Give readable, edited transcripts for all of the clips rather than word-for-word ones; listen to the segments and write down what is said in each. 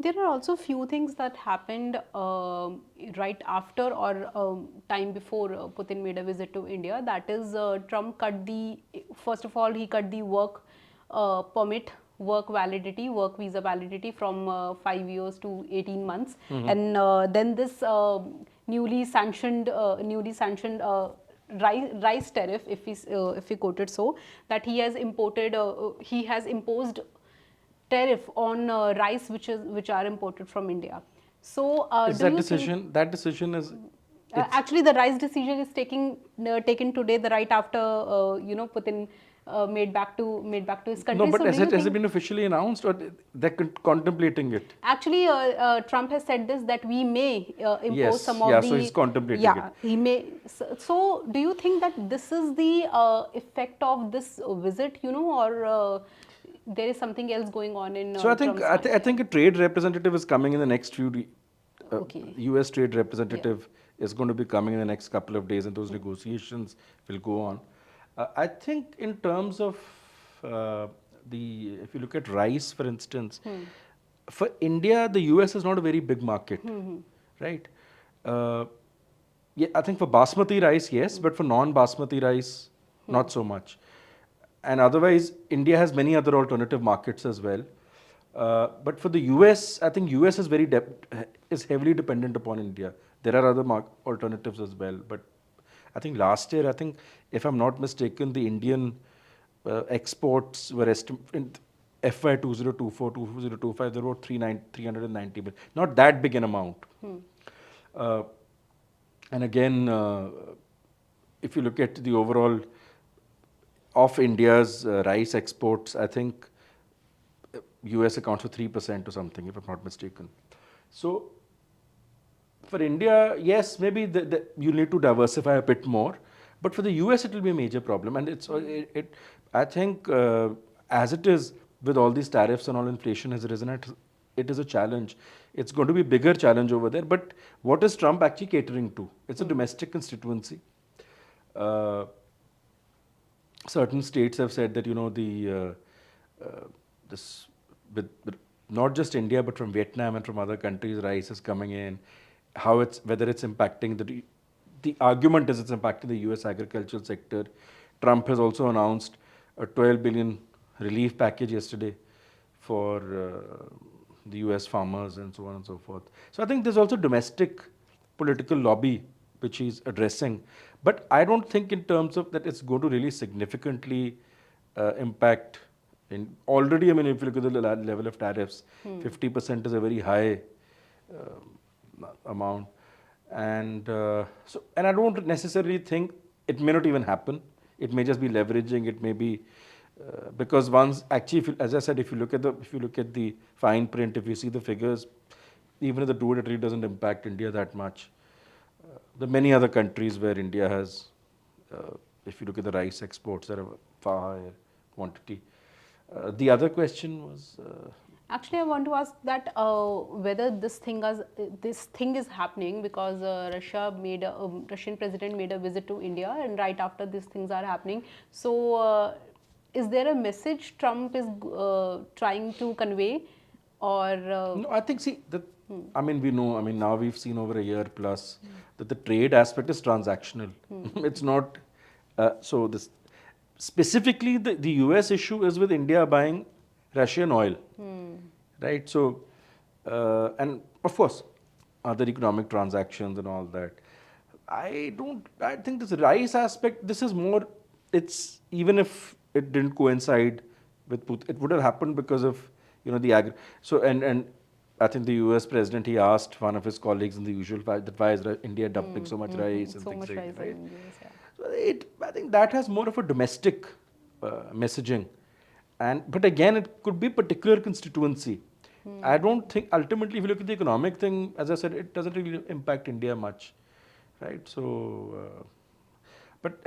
There are also few things that happened right after or time before Putin made a visit to India. That is, Trump cut first of all, he cut the work permit, work validity, work visa validity from 5 years to 18 months. And then this newly sanctioned rice tariff, if we quote it so, that he has imposed tariff on rice which are imported from India. So, Is do that you think decision? That decision is, it's actually the rice decision is taken today, the right after Putin made back to his no, country. but So, do you has it think been officially announced, or they're contemplating it? actually Trump has said this, that we may impose some Yes, of yeah. So he's the, contemplating yeah, it. he may. So, do you think that this is the effect of this visit, or there is something else going on in So Trump's I mind? think a trade representative is coming in the next Okay. U.S. trade Yeah. representative is going to be coming in the next couple of days, and those negotiations will go on. I think in terms of if you look at rice, for instance, for India, the U.S. is not a very big market, right? Uh, yeah, I think for basmati rice, yes, but for non-basmati rice, not so much. And otherwise, India has many other alternative markets as well. But for the US, I think US is is heavily dependent upon India. There are other alternatives as well. But I think last year, I think if I'm not mistaken, the Indian exports were in FY 2024, 2025, there were 390 billion. Not that big an amount. Uh, and again, if you look at the overall of India's rice exports, I think US accounts for 3% or something, if I'm not mistaken. So for India, yes, maybe you need to diversify a bit more, but for the US, it will be a major problem. And I think, as it is with all these tariffs and all, inflation has risen, it is a challenge. It's going to be a bigger challenge over there. But what is Trump actually catering to? It's a domestic constituency. Uh, Certain states have said that this with not just India but from Vietnam and from other countries, rice is coming in. How it's whether it's impacting the argument is it's impacting the U.S. agricultural sector. Trump has also announced a 12 billion relief package yesterday for the U.S. farmers and so on and so forth. So I think there's also domestic political lobby which he's addressing. But I don't think in terms of that it's going to really significantly impact. Already, I mean, if you look at the level of tariffs, 50% is a very high amount. And and I don't necessarily think it may not even happen. It may just be leveraging. It may be because once actually, as I said, if you look at the fine print, if you see the figures, even if the trade really doesn't impact India that much, the many other countries where India has, if you look at the rice exports, there are far higher quantity. The other question was. Actually, I want to ask that whether this thing is happening because Russian president made a visit to India, and right after these things are happening. So, is there a message Trump is trying to convey, or No, I think, see, I mean, we know, I mean, now we've seen over a year plus that the trade aspect is transactional. It's not, so this, specifically the US issue is with India buying Russian oil, right? So, and of course, other economic transactions and all that. I think this rice aspect, this is more, it's, even if it didn't coincide with Putin, it would have happened because of, so, and I think the US president, he asked one of his colleagues in the usual, that why is India dumping so much rice and so things much like rise that, right? in US? Yeah. So I think that has more of a domestic messaging. But again, it could be particular constituency. I don't think, ultimately, if you look at the economic thing, as I said, it doesn't really impact India much, right? So, but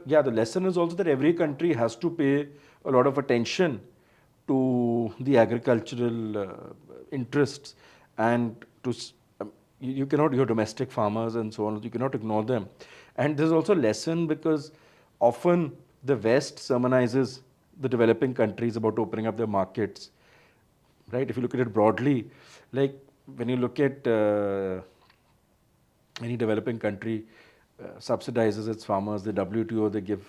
yeah, the lesson is also that every country has to pay a lot of attention to the agricultural interests, and you cannot, your domestic farmers and so on, you cannot ignore them. And there's also a lesson because often the West sermonizes the developing countries about opening up their markets. right? If you look at it broadly, like when you look at any developing country subsidizes its farmers, the WTO, they give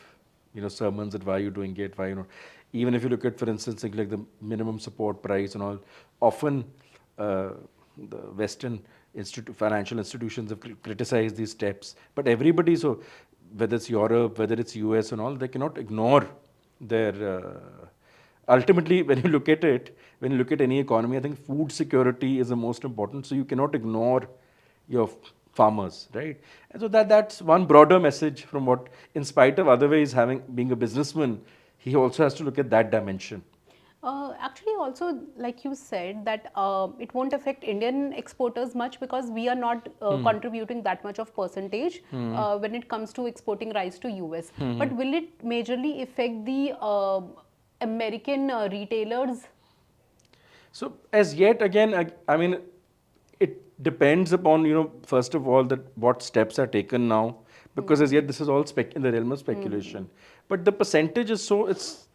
sermons that why you're doing it, why you know. Even if you look at, for instance, things like the minimum support price and all, often the Western financial institutions have criticized these steps, but everybody, so whether it's Europe, whether it's US and all, they cannot ignore their ultimately, when you look at it, when you look at any economy, I think food security is the most important. So you cannot ignore your farmers, right? And so that's one broader message from what, in spite of otherwise having being a businessman, he also has to look at that dimension. Actually, also, like you said, that it won't affect Indian exporters much because we are not contributing that much of percentage when it comes to exporting rice to US. But will it majorly affect the American retailers? So as yet, again, I mean, it depends upon first of all that what steps are taken now, because as yet this is all in the realm of speculation. But the percentage is so it's.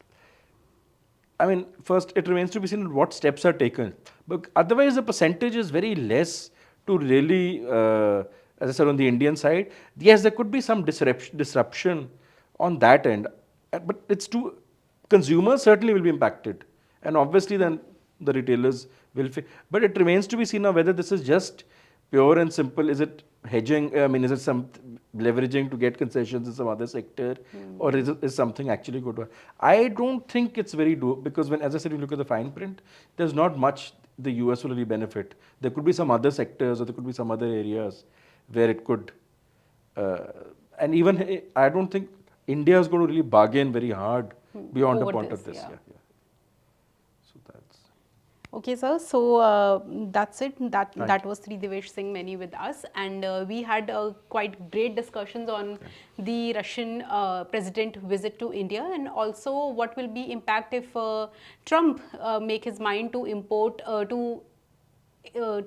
I mean, first it remains to be seen what steps are taken. But otherwise, the percentage is very less to really, as I said, on the Indian side. Yes, there could be some disruption on that end, but it's too. Consumers certainly will be impacted, and obviously then the retailers will. But it remains to be seen now whether this is just pure and simple. Is it hedging? I mean, is it some leveraging to get concessions in some other sector, or is something actually good? I don't think it's very doable because when, as I said, you look at the fine print, there's not much the US will really benefit. There could be some other sectors, or there could be some other areas where it could. Uh, and even I don't think India is going to really bargain very hard beyond the Over point this, of this. yeah. Yeah. So that's. Okay, sir. So that's it. That Thank that was Sri Devesh Singh Mani with us, and we had quite great discussions on the Russian president visit to India, and also what will be impact if Trump make his mind to import to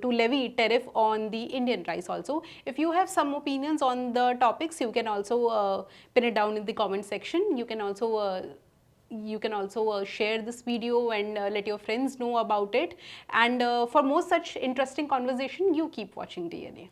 levy tariff on the Indian rice also. If you have some opinions on the topics, you can also pin it down in the comment section. You can also share this video and let your friends know about it. And for more such interesting conversation, you keep watching DNA.